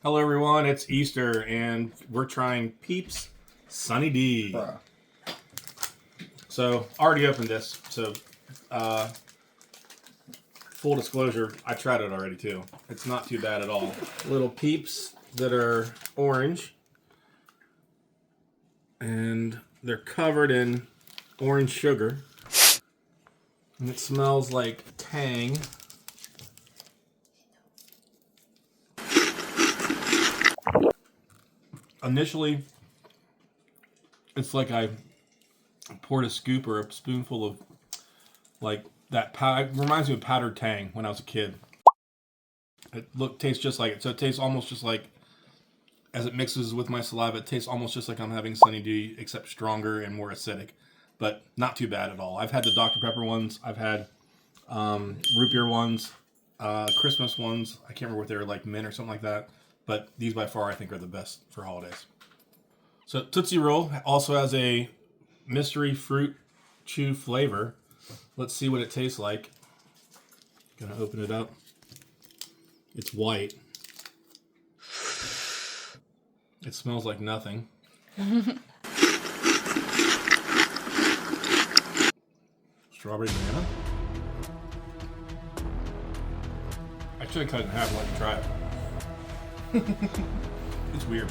Hello everyone, it's Easter and we're trying Peeps Sunny D. Bruh. So, already opened this, so full disclosure, I tried it already too. It's not too bad at all. Little Peeps that are orange and they're covered in orange sugar and it smells like Tang. Initially, it's like I poured a scoop or a spoonful of like that. It reminds me of powdered Tang when I was a kid. It tastes just like it. So it tastes almost just like, as it mixes with my saliva, it tastes almost just like I'm having Sunny D, except stronger and more acidic. But not too bad at all. I've had the Dr. Pepper ones. I've had root beer ones, Christmas ones. I can't remember what they were, like mint or something like that. But these by far I think are the best for holidays. So Tootsie Roll also has a mystery fruit chew flavor. Let's see what it tastes like. Gonna open it up. It's white. It smells like nothing. Strawberry banana. I should have cut it in half and let you try it. It's weird.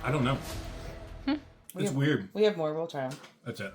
I don't know. It's weird. We have more. We'll try them. That's it.